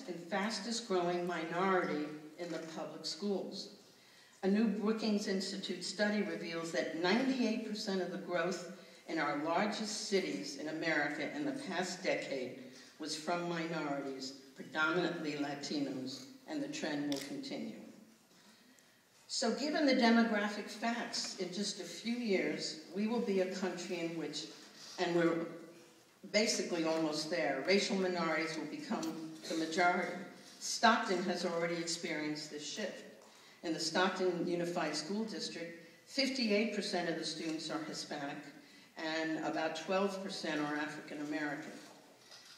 and fastest growing minority in the public schools. A new Brookings Institute study reveals that 98% of the growth in our largest cities in America in the past decade was from minorities, predominantly Latinos, and the trend will continue. So given the demographic facts, in just a few years, we will be a country in which, and we're basically almost there, racial minorities will become the majority. Stockton has already experienced this shift. In the Stockton Unified School District, 58% of the students are Hispanic, and about 12% are African American.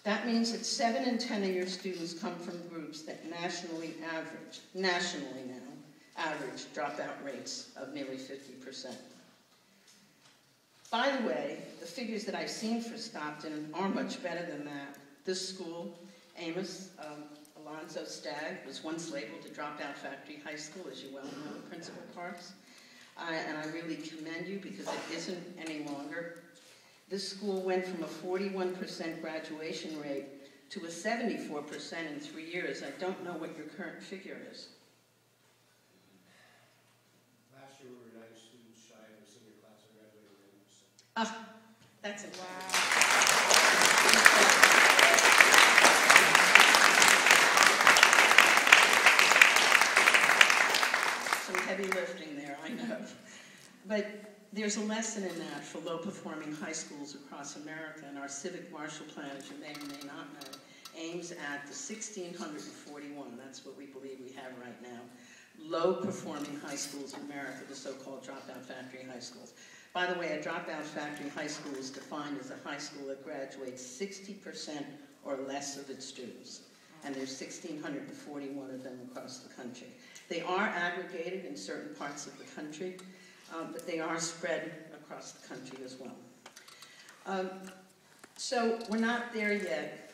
That means that 7 in 10 of your students come from groups that nationally average dropout rates of nearly 50%. By the way, the figures that I've seen for Stockton are much better than that. This school, Amos Alonzo Stagg, was once labeled a dropout factory high school, as you well know, Principal Parks. And I really commend you because it isn't any longer. This school went from a 41% graduation rate to a 74% in 3 years. I don't know what your current figure is. Last year we were 90 students shy of a senior class and graduated with 80%. Ah, that's it. Wow. Some heavy lifting there, I know. But there's a lesson in that for low-performing high schools across America, and our civic marshal plan, as you may or may not know, aims at the 1,641, that's what we believe we have right now, low-performing high schools in America, the so-called dropout factory high schools. By the way, a dropout factory high school is defined as a high school that graduates 60% or less of its students, and there's 1,641 of them across the country. They are aggregated in certain parts of the country, but they are spread across the country as well. So we're not there yet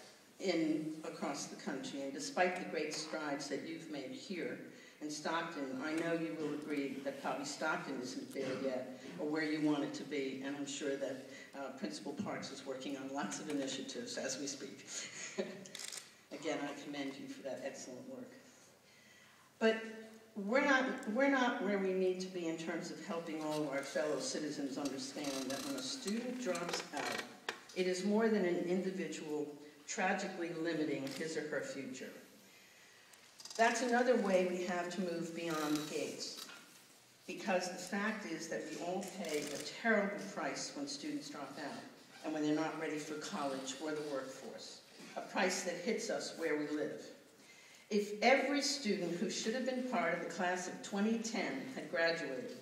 across the country, and despite the great strides that you've made here in Stockton, I know you will agree that probably Stockton isn't there yet, or where you want it to be, and I'm sure that Principal Parks is working on lots of initiatives as we speak. Again, I commend you for that excellent work. But we're not where we need to be in terms of helping all of our fellow citizens understand that when a student drops out, it is more than an individual tragically limiting his or her future. That's another way we have to move beyond the gates, because the fact is that we all pay a terrible price when students drop out and when they're not ready for college or the workforce, a price that hits us where we live. If every student who should have been part of the class of 2010 had graduated,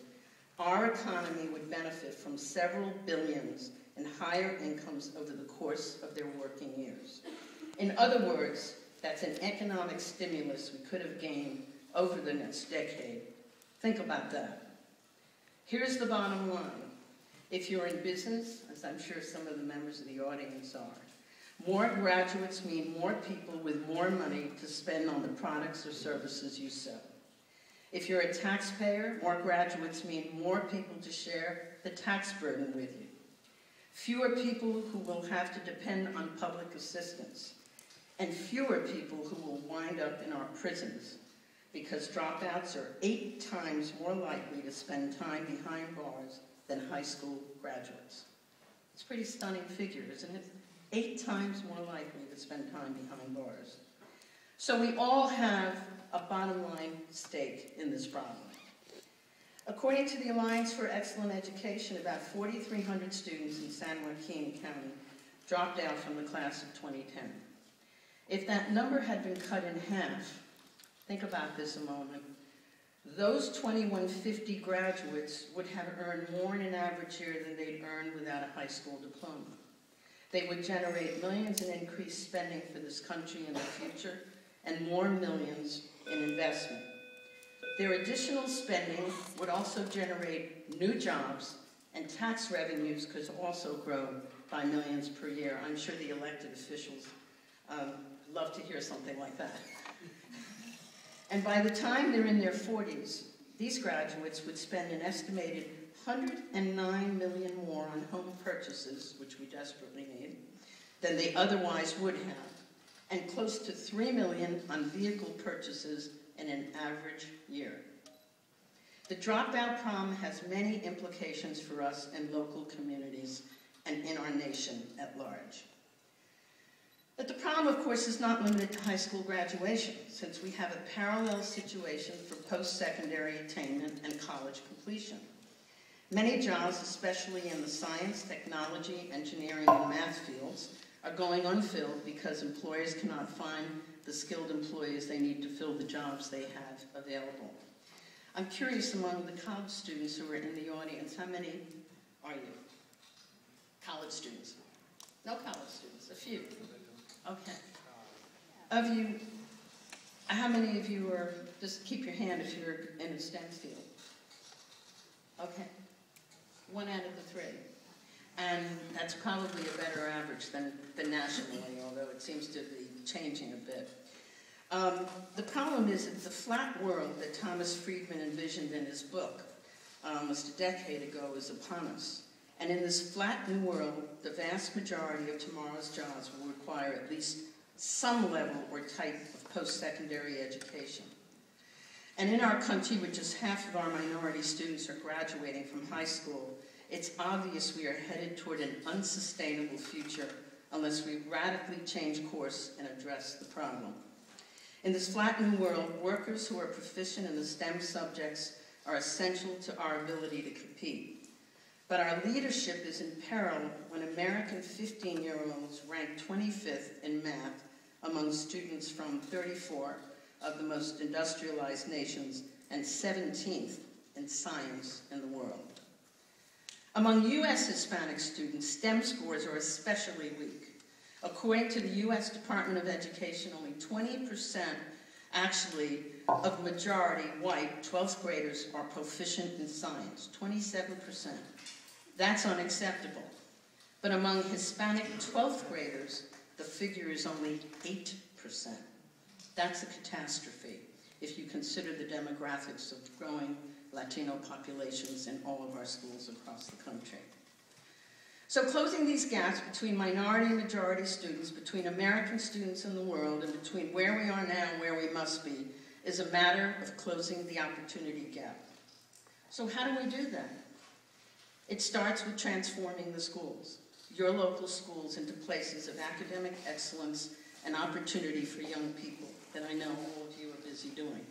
our economy would benefit from several billions in higher incomes over the course of their working years. In other words, that's an economic stimulus we could have gained over the next decade. Think about that. Here's the bottom line. If you're in business, as I'm sure some of the members of the audience are, more graduates mean more people with more money to spend on the products or services you sell. If you're a taxpayer, more graduates mean more people to share the tax burden with you. Fewer people who will have to depend on public assistance, and fewer people who will wind up in our prisons, because dropouts are 8 times more likely to spend time behind bars than high school graduates. It's a pretty stunning figure, isn't it? 8 times more likely to spend time behind bars. So we all have a bottom line stake in this problem. According to the Alliance for Excellent Education, about 4,300 students in San Joaquin County dropped out from the class of 2010. If that number had been cut in half, think about this a moment, those 2,150 graduates would have earned more in an average year than they'd earned without a high school diploma. They would generate millions in increased spending for this country in the future and more millions in investment. Their additional spending would also generate new jobs, and tax revenues could also grow by millions per year. I'm sure the elected officials love to hear something like that. And by the time they're in their 40s, these graduates would spend an estimated $109 million more on home purchases, which we desperately need, than they otherwise would have. and close to $3 million on vehicle purchases in an average year. The dropout problem has many implications for us in local communities and in our nation at large. But the problem, of course, is not limited to high school graduation, since we have a parallel situation for post-secondary attainment and college completion. Many jobs, especially in the science, technology, engineering, and math fields, are going unfilled because employers cannot find the skilled employees they need to fill the jobs they have available. I'm curious, among the college students who are in the audience, how many are you? College students? No college students, a few. Okay. Of you, how many of you are, just keep your hand if you're in a STEM field? Okay. 1 out of the 3. And that's probably a better average than nationally, although it seems to be changing a bit. The problem is that the flat world that Thomas Friedman envisioned in his book almost a decade ago is upon us. And in this flattened world, the vast majority of tomorrow's jobs will require at least some level or type of post-secondary education. And in our country, where just half of our minority students are graduating from high school, it's obvious we are headed toward an unsustainable future unless we radically change course and address the problem. In this flattened world, workers who are proficient in the STEM subjects are essential to our ability to compete. But our leadership is in peril when American 15-year-olds rank 25th in math among students from 34 of the most industrialized nations and 17th in science in the world. Among U.S. Hispanic students, STEM scores are especially weak. According to the U.S. Department of Education, only 20% actually of majority white 12th graders are proficient in science, 27%. That's unacceptable. But among Hispanic 12th graders, the figure is only 8%. That's a catastrophe if you consider the demographics of growing Latino populations in all of our schools across the country. So closing these gaps between minority and majority students, between American students in the world, and between where we are now and where we must be, is a matter of closing the opportunity gap. So how do we do that? It starts with transforming the schools, your local schools, into places of academic excellence and opportunity for young people that I know all of you are busy doing.